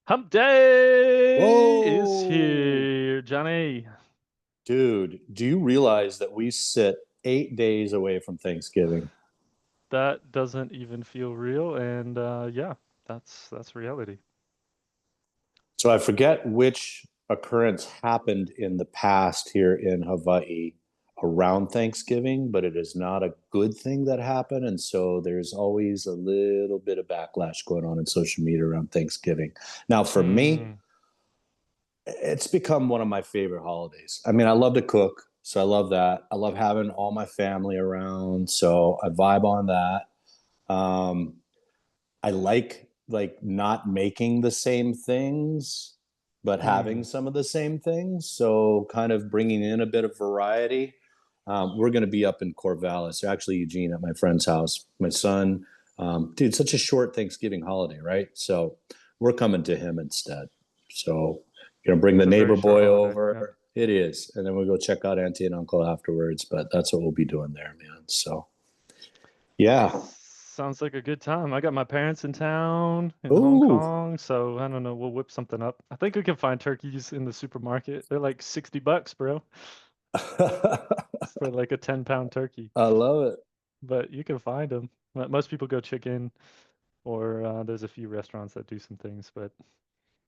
Hump day is Whoa, here, Johnny. dude, do you realize that we sit 8 days away from Thanksgiving? That doesn't even feel real, and yeah, that's reality. So I forget which occurrence happened in the past here in Hawaii around Thanksgiving, but it is not a good thing that happened. And so there's always a little bit of backlash going on in social media around Thanksgiving. Now, for me, Mm, it's become one of my favorite holidays. I mean, I love to cook, so I love that. I love having all my family around, so I vibe on that. Um, I like not making the same things, but having mm. some of the same things. So kind of bringing in a bit of variety. We're going to be up in Corvallis, actually Eugene, at my friend's house. My son, dude, such a short Thanksgiving holiday, right? So we're coming to him instead. So bring the It's a very neighbor short boy holiday. Yeah. over. It is, and then we'll go check out auntie and uncle afterwards. But that's what we'll be doing there, man. So yeah. Sounds like a good time. I got my parents in town in Hong Ooh. Kong, so I don't know. We'll whip something up. I think we can find turkeys in the supermarket. They're like $60, bro, for like a 10-pound turkey. I love it. But you can find them. Most people go chicken, or there's a few restaurants that do some things, but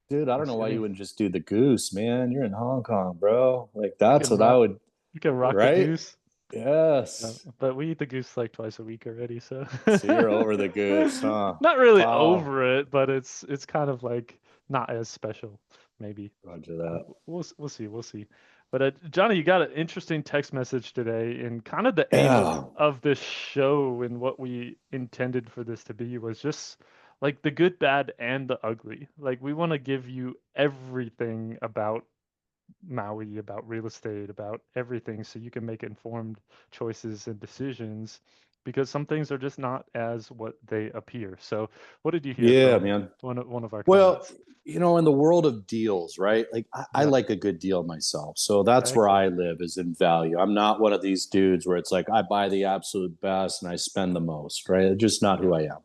Dude, I don't know why you Thanksgiving. wouldn't just do the goose, man. You're in Hong Kong, bro. Like You that's can what I rock would, you can rock the right? goose. Yes. But we eat the goose like twice a week already, so So you're over the goose, huh? not really Wow. over it, but it's kind of like not as special, maybe. Roger that. We'll see, we'll see. But Johnny, you got an interesting text message today, and kind of the aim Yeah. of this show and what we intended for this to be was just like the good, bad, and the ugly. Like we want to give you everything about Maui, about real estate, about everything, so you can make informed choices and decisions because some things are just not as what they appear. So, what did you hear Yeah, from man. one of our Well, clients? in the world of deals, right? Like I Yep, like a good deal myself. So that's heck where yeah, I live is in value. I'm not one of these dudes where it's like I buy the absolute best and I spend the most, right? It's just not who yep, I am.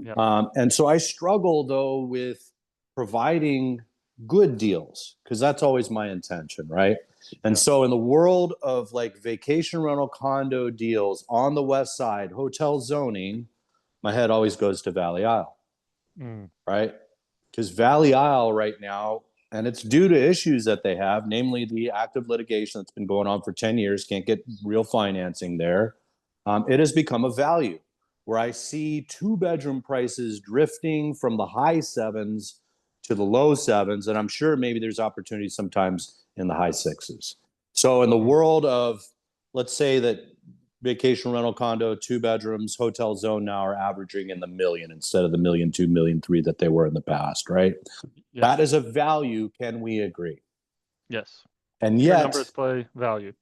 yep, And so I struggle though with providing good deals because that's always my intention, right? And yep. so in the world of like vacation rental condo deals on the west side, hotel zoning, my head always goes to Valley Isle, Mm, right? Because Valley Isle right now, and it's due to issues that they have, namely the active litigation that's been going on for 10 years, can't get real financing there. It has become a value where I see two-bedroom prices drifting from the high sevens to the low sevens. And I'm sure maybe there's opportunities sometimes in the high sixes. So in the mm. world of, let's say that vacation rental condo, two bedrooms, hotel zone now are averaging in the million instead of the million two, million three that they were in the past, right? That Yes, is a value. Can we agree? yes. And Pure numbers yet, play value.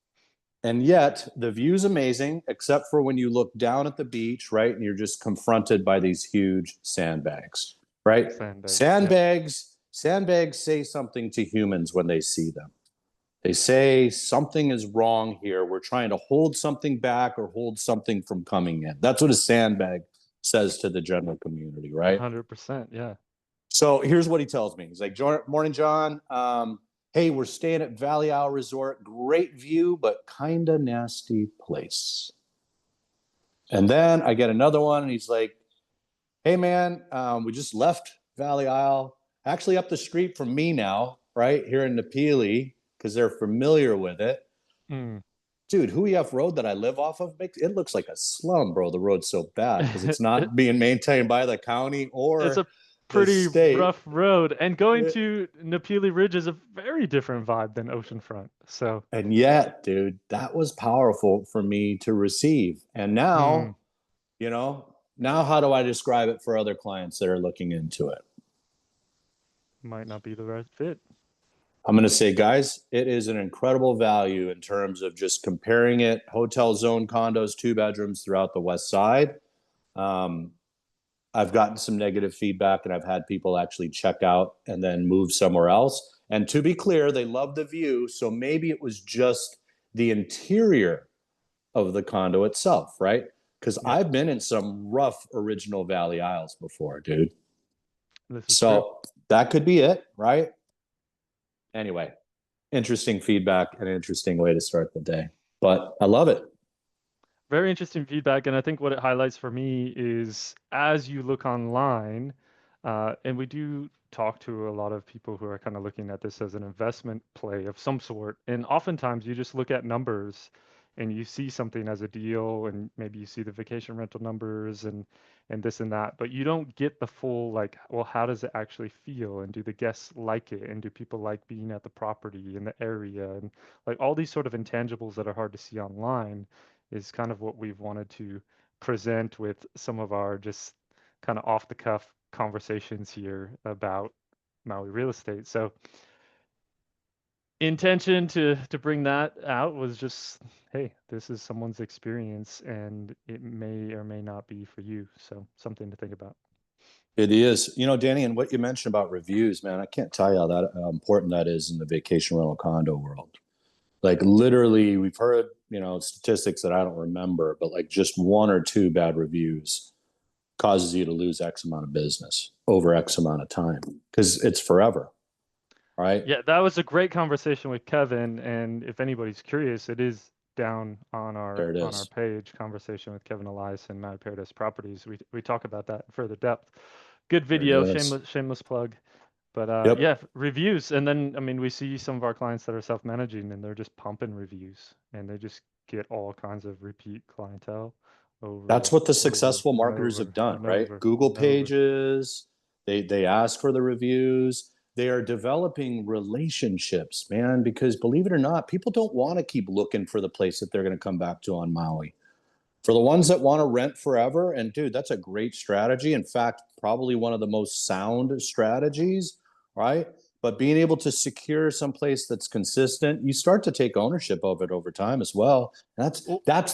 and yet, the view's amazing, except for when you look down at the beach, right? And you're just confronted by these huge sandbags, right? Sandbags. Yep. Sandbags say something to humans when they see them. They say something is wrong here. We're trying to hold something back or hold something from coming in. That's what a sandbag says to the general community, right? 100%. Yeah. So here's what he tells me. He's like, "Morning, John. Hey, we're staying at Valley Isle Resort. Great view, but kind of nasty place." And then I get another one, and he's like, "Hey, man, we just left Valley Isle, actually up the street from me now, right here in Napili, because they're familiar with it. Mm. Dude, Huief Road that I live off of, it looks like a slum, bro. The road's so bad because it's It, not being maintained by the county it's or a the pretty state. rough road, and going It, to Napili Ridge is a very different vibe than oceanfront. So, and yet, dude, that was powerful for me to receive. And mm, now how do I describe it for other clients that are looking into it? might not be the right fit. I'm going to say, guys, it is an incredible value in terms of just comparing it hotel zone condos, two bedrooms throughout the west side. Um, I've gotten some negative feedback and I've had people actually check out and then move somewhere else. And to be clear, they love the view. So maybe it was just the interior of the condo itself, right? Because Yep, I've been in some rough original Valley Isles before, dude. this is true. So That could be it, right? Anyway, interesting feedback and an interesting way to start the day. But I love it. Very interesting feedback, and I think what it highlights for me is as you look online, and we do talk to a lot of people who are kind of looking at this as an investment play of some sort, and oftentimes you just look at numbers and you see something as a deal, and maybe you see the vacation rental numbers and this and that, but you don't get the full like, well, how does it actually feel, and do the guests like it, and do people like being at the property in the area, and like all these sort of intangibles that are hard to see online is kind of what we've wanted to present with some of our just kind of off the cuff conversations here about Maui real estate. So intention to bring that out was just, hey, this is someone's experience and it may or may not be for you. So something to think about. It is. Danny, and what you mentioned about reviews, man, I can't tell you how important that is in the vacation rental condo world. Like literally, we've heard, statistics that I don't remember, but like just one or two bad reviews causes you to lose X amount of business over X amount of time because it's forever, right? Yeah, that was a great conversation with Kevin, and if anybody's curious, it is down There it on our is. page, conversation with Kevin Elias and Maui Paradise Properties. We talk about that in further depth. Good There it video, is. shameless plug. But Yep. yeah, reviews, and then I mean we see some of our clients that are self-managing and they're just pumping reviews and they just get all kinds of repeat clientele That's over what the over successful and marketers have over done, and right? over Google and over. pages, they ask for the reviews. They are developing relationships, man, because believe it or not, people don't want to keep looking for the place that they're going to come back to on Maui. For the ones that want to rent forever, and dude, that's a great strategy. In fact, probably one of the most sound strategies, right? But being able to secure some place that's consistent, you start to take ownership of it over time as well. That's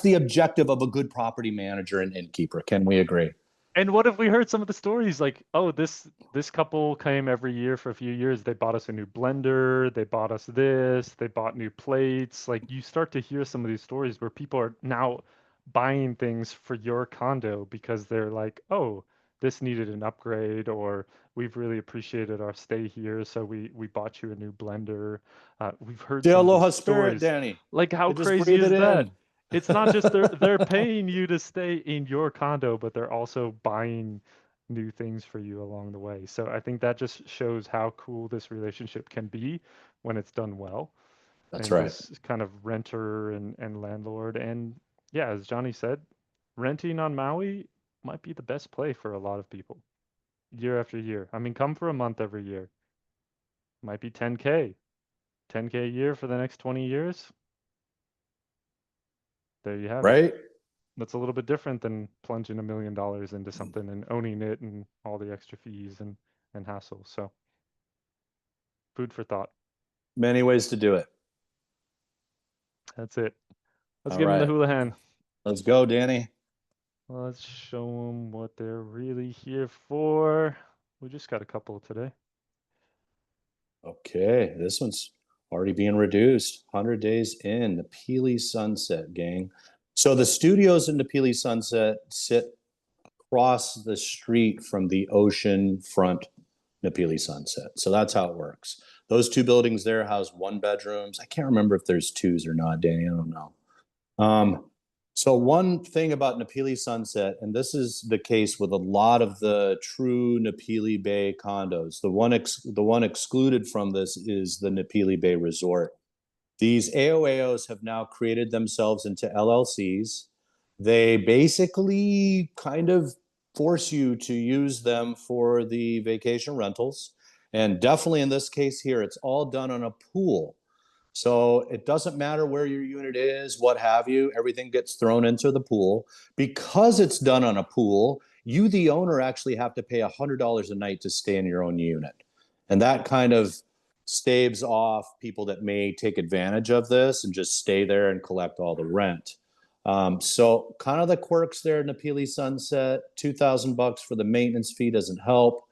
the objective of a good property manager and innkeeper. Can we agree? And what if we heard some of the stories like, oh, this couple came every year for a few years. They bought us a new blender, they bought us this, they bought new plates. Like you start to hear some of these stories where people are now buying things for your condo because they're like, oh, this needed an upgrade, or we've really appreciated our stay here, so we bought you a new blender. We've heard The some of these aloha spirit, stories. Danny. Like how They just crazy breathe is it that? in. It's not just they're paying you to stay in your condo, but they're also buying new things for you along the way. So I think that just shows how cool this relationship can be when it's done well. That's And right. this kind of renter and landlord. And yeah, as Johnny said, renting on Maui might be the best play for a lot of people year after year. I mean, come for a month every year. Might be 10K. 10K a year for the next 20 years. There you have it. Right? That's a little bit different than plunging $1 million into something and owning it and all the extra fees and hassles. So food for thought. Many ways to do it. That's it. Let's All give them the right. Hulahan. Let's go, Danny. Let's show them what they're really here for. We just got a couple today. Okay, this one's already being reduced. 100 days in, the Peely Sunset, gang. So the studios in the Peely Sunset sit across the street from the ocean front Napili Sunset. So that's how it works. Those two buildings there house one bedrooms. I can't remember if there's twos or not, Danny. I don't know. Um, so one thing about Napili Sunset, and this is the case with a lot of the true Napili Bay condos. The one excluded from this is the Napili Bay Resort. These AOAOs have now created themselves into LLCs. They basically kind of force you to use them for the vacation rentals. And definitely in this case here, it's all done on a pool. So it doesn't matter where your unit is, what have you, everything gets thrown into the pool. Because it's done on a pool, you, the owner, actually have to pay $100 a night to stay in your own unit. And that kind of staves off people that may take advantage of this and just stay there and collect all the rent. So kind of the quirks there in the Peely Sunset, $2,000 for the maintenance fee doesn't help.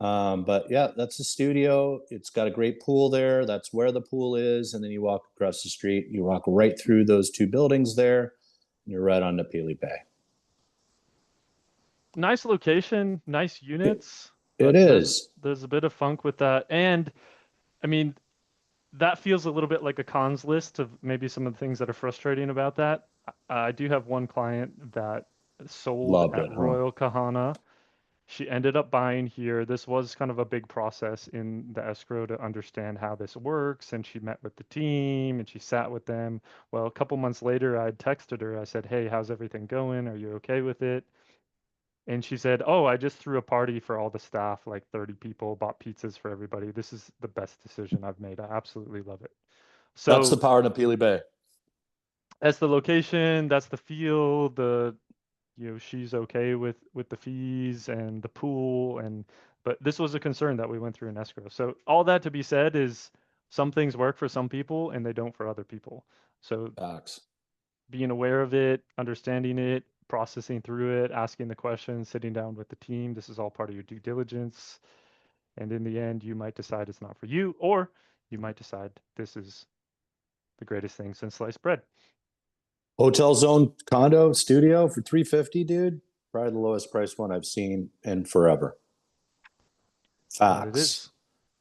But yeah, that's the studio. It's got a great pool there. That's where the pool is. And then you walk across the street, you walk right through those two buildings there, and you're right on the Peely Bay. Nice location, nice It, units. It But is. there's a bit of funk with that. And I mean, that feels a little bit like a cons list of maybe some of the things that are frustrating about that. I do have one client that sold Loved at it, huh? Royal Kahana. She ended up buying here. This was kind of a big process in the escrow to understand how this works. And she met with the team and she sat with them. Well, a couple months later, I texted her. I said, "Hey, how's everything going? Are you okay with it?" And she said, "Oh, I just threw a party for all the staff, like 30 people, bought pizzas for everybody. This is the best decision I've made. I absolutely love it." That's the So power of Napili Bay. that's the location, that's the feel, she's okay with the fees and the pool and but this was a concern that we went through in escrow. So all that to be said is some things work for some people and they don't for other people. So Facts. being aware of it, understanding it, processing through it, asking the questions, sitting down with the team, this is all part of your due diligence. And in the end, you might decide it's not for you, or you might decide this is the greatest thing since sliced bread. Hotel zone condo studio for 350, dude. Probably the lowest price one I've seen in forever. That it Facts. is.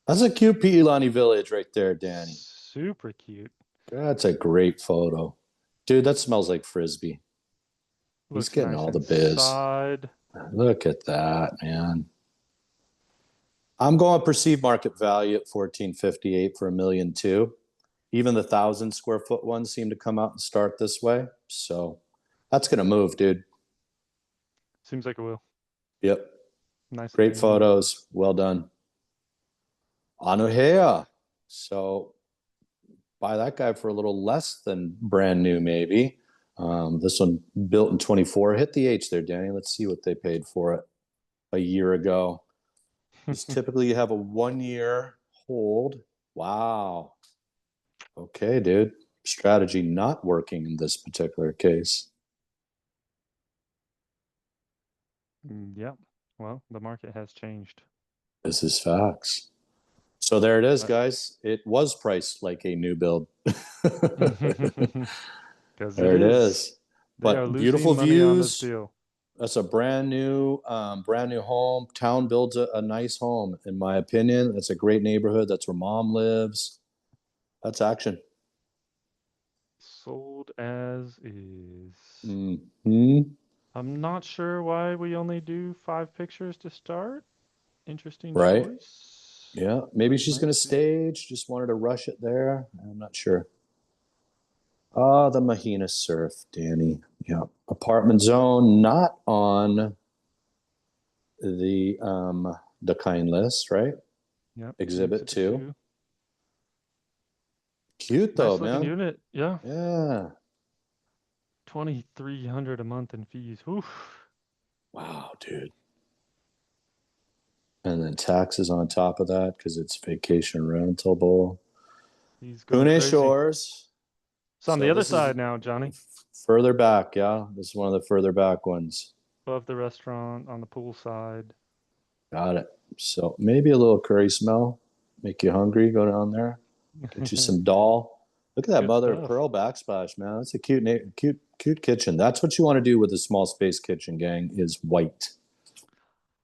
That's a cute Piilani village right there, Danny. Super cute. That's a great photo. Dude, that smells like Frisbee. He's Looks getting nice all the biz. inside. Look at that, man. I'm going perceived market value at 1458 for 1,200,000. Even the 1,000 square foot ones seem to come out and start this way. So that's gonna move, dude. Seems like it will. Yep. Nice Great looking unit. photos. Well done. Anuhea. So buy that guy for a little less than brand new, maybe. This one built in 24. Hit the H there, Danny. Let's see what they paid for it a year ago. Because typically you have a 1 year hold. Wow. Okay, dude. Strategy not working in this particular case. Yep. Well, the market has changed. This is facts. So there it is, But guys. It was priced like a new build. because it There it is. is. They are But losing beautiful money on this views. deal. That's a brand new home. Town builds a nice home, in my opinion. That's a great neighborhood. That's where mom lives. That's action. Sold as is. Hmm. I'm not sure why we only do 5 pictures to start. Interesting Right? choice. Yeah. Maybe she's Might going to be. stage. Just wanted to rush it there. I'm not sure. Ah, the Mahina Surf, Danny. Yeah. Apartment zone, not on the kind list, right? Yep. Exhibit Exhibit 2. 2. Cute though, Nice looking man. unit. Yeah. Yeah. 2,300 a month in fees. Oof. Wow, dude. And then taxes on top of that because it's vacation rentable. He's going Pune crazy. Shores. It's on the So other this is side now, Johnny. further back, yeah. This is one of the further back ones. Above the restaurant on the pool side. Got it. So maybe a little curry smell. Make you hungry. Go down there. Get you some dal. Look at that Good mother of stuff. pearl backsplash, man. That's a cute kitchen. That's what you want to do with a small space kitchen, gang, is white.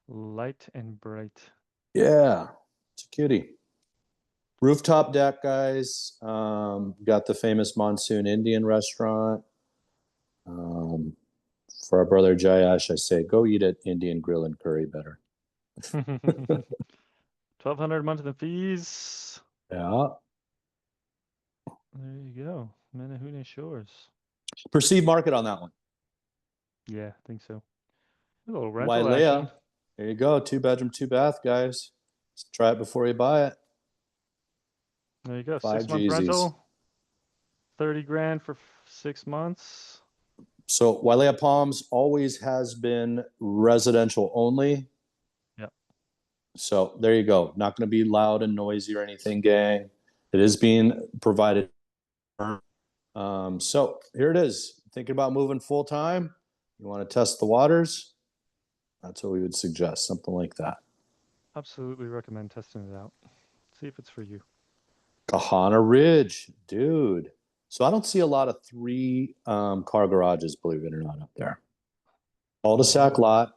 Light and bright. Yeah. It's a cutie. Rooftop deck, guys. Got the famous Monsoon Indian restaurant. Um, for our brother Jayash, I say go eat at Indian Grill and Curry better. 1,200 a month in fees. Yeah. There you go. Manahune Shores. Perceived market on that one. Yeah, I think so. A little rental action. Wailea. There you go. 2 bedroom, 2 bath, guys. Let's try it before you buy it. There you go. 5 6 month G's. rental. 30 grand for 6 months. So Wailea Palms always has been residential only. Yep. So there you go. Not going to be loud and noisy or anything, gang. It is being provided. So here it is. Thinking about moving full time? You want to test the waters? That's what we would suggest. Something like that. Absolutely recommend testing it out. See if it's for you. Kahana Ridge, dude. So I don't see a lot of 3 car garages, believe it or not, up there. Cul-de-sac Whoa. lot.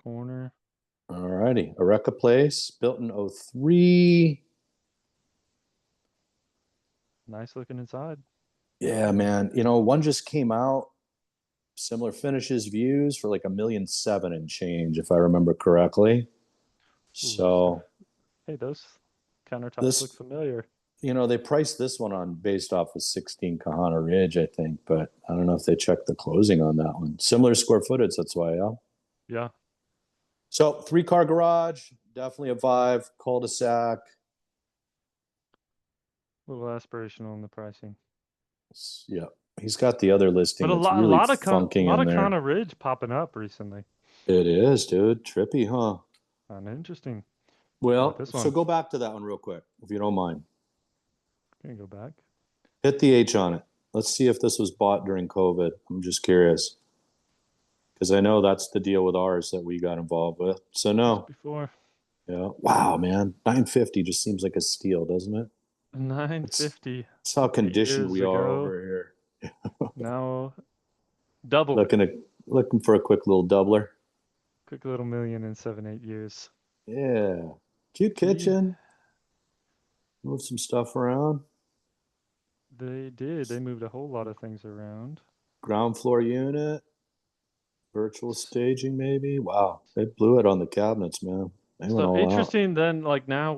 corner. All righty. Eureka Place, built in '03. Nice looking inside. Yeah, man. You know, one just came out, similar finishes, views for like 1,000,007 and change, if I remember correctly. Ooh, So hey, those countertops look this, familiar. they priced this one on based off of 16 Kahana Ridge, I think, but I don't know if they checked the closing on that one. Similar square footage, that's why, yeah. Yeah, So 3-car garage, definitely a vibe, cul-de-sac. a little aspirational in the pricing. Yeah. He's got the other listing But that's a really lot of funking in there. Kana Ridge popping up recently. It is, dude. Trippy, huh? Kind of interesting. How about Well, this so one? go back to that one real quick, if you don't mind. Can you go back? Hit the H on it. Let's see if this was bought during COVID. I'm just curious because I know that's the deal with ours that we got involved with. So This no, before yeah. Wow, man, 950 just seems like a steal, doesn't it? It's 950 it's how 8 years conditioned we are ago. over here. Now doubled. Looking at looking for a quick little doubler. Quick little million in 7 8 years. Yeah, cute The kitchen. Move some stuff around. They did. They moved a whole lot of things around. Ground floor unit. Virtual S- staging, maybe. Wow, they blew it on the cabinets, man. They went So all out. interesting then, like now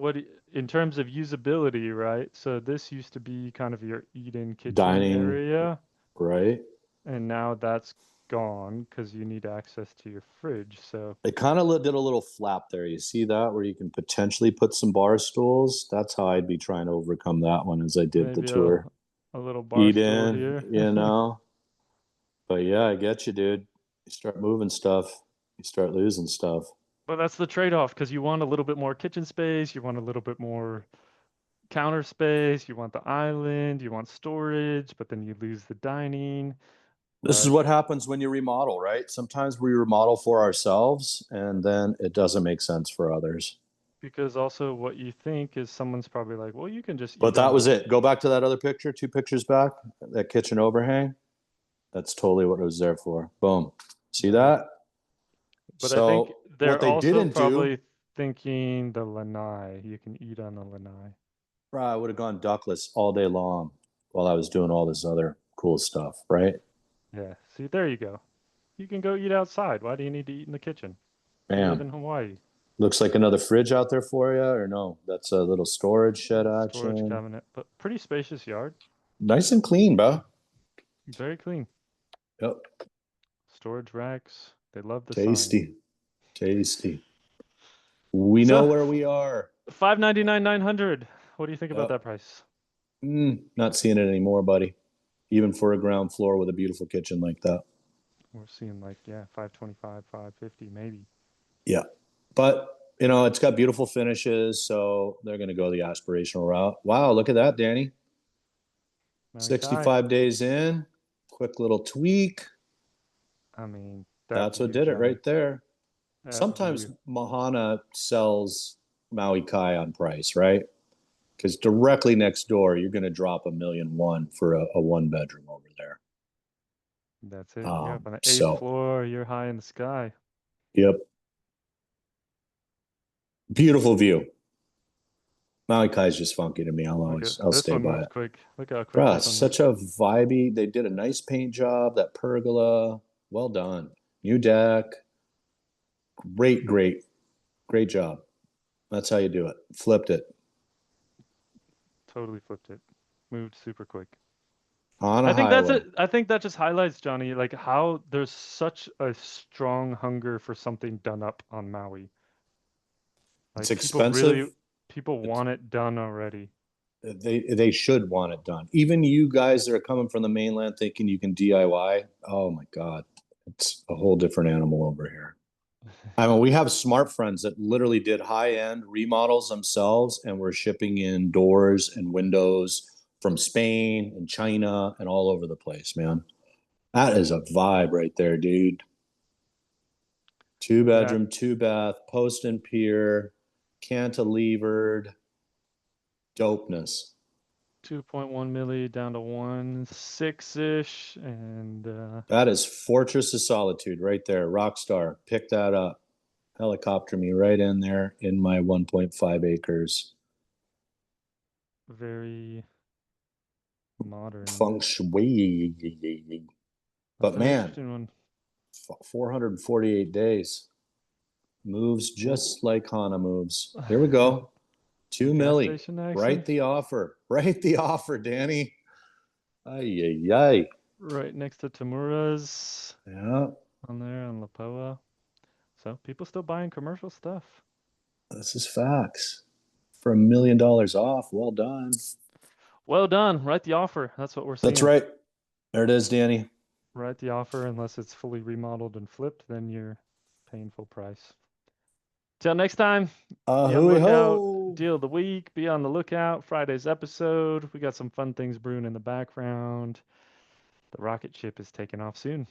in terms of usability, right? So this used to be kind of your eat-in kitchen Dining, area, right? and now that's gone because you need access to your fridge. So It kind of did a little flap there. You see that where you can potentially put some bar stools? That's how I'd be trying to overcome that one as I did the maybe tour. a little bar Eat stool in, here. you know. But yeah, I get you, dude. You start moving stuff, you start losing stuff. But that's the trade-off because you want a little bit more kitchen space, you want a little bit more counter space, you want the island, you want storage, but then you lose the dining. This is But what happens when you remodel, right? Sometimes we remodel for ourselves and then it doesn't make sense for others. because also what you think is someone's probably like, well, you can just But eat that on was the. it. Go back to that other picture, 2 pictures back, that kitchen overhang. That's totally what it was there for. Boom. See Right. that? But I think So what they're they also didn't do, probably thinking the lanai. You can eat on the lanai. I would have gone duckless all day long while I was doing all this other cool stuff, right? Yeah. See, there you go. You can go eat outside. Why do you need to eat in the kitchen? You live Bam. in Hawaii. Looks like another fridge out there for you, or no? That's a little storage shed Storage action. cabinet, but pretty spacious yard. Nice and clean, bro. Very clean. Yep. Storage racks. They love the sign. Tasty. Tasty. We know So where we are. 599 900. What do you think about Yep. that price? Not seeing it anymore, buddy. Even for a ground floor with a beautiful kitchen like that. We're seeing like, yeah, 525, 550 maybe. Yeah. But, it's got beautiful finishes, so they're going to go the aspirational route. Wow, look at that, Danny. Maui Kai. 65 days in, quick little tweak. I mean, that That's what view, did it Johnny. right there. That Sometimes view. Mahana sells Maui Kai on price, right? Because directly next door, you're going to drop 1,000,001 for a 1 bedroom over there. That's it. Yep. On the eighth So, floor, you're high in the sky. yep, beautiful view. Maui Kai is just funky to me. Look at I'll this stay one by moves it. quick. Look how quick Bruh, this it's one such moves. a vibey. They did a nice paint job. That pergola, well done. New deck, great, great, great job. That's how you do it. Flipped it Totally flipped it. Moved super quick. on a I think that's highway. it. I think that just highlights, Johnny, like how there's such a strong hunger for something done up on Maui. It's Like expensive. people It's want it done already. they should want it done. Even you guys that are coming from the mainland thinking you can DIY. Oh my God, it's a whole different animal over here. I mean, we have smart friends that literally did high end remodels themselves and were shipping in doors and windows from Spain and China and all over the place, man. That is a vibe right there, dude. Two Yeah, bedroom, two bath, post and pier, cantilevered, dopeness. 2.1 milli down to 1.6 ish, and That is Fortress of Solitude right there. Rockstar. Pick that up. Helicopter me right in there in my 1.5 acres. Very modern. Feng shui. That's But an man, interesting one. 448 days. Moves just like Hana moves. Here we go. The 2 gas milli. station action. Write the offer. Write the offer, Danny. Ay, ay, ay. Right next to Tamura's Yeah, on there on Lapoa. So people still buying commercial stuff. this is facts. For $1 million off. Well done. Well done. Write the offer. That's what we're That's seeing. right. There it is, Danny. Write the offer unless it's fully remodeled and flipped, then you're paying full price. Till next time, be on the Hooey lookout. ho. Deal of the week. Be on the lookout. Friday's episode. We got some fun things brewing in the background. The rocket ship is taking off soon.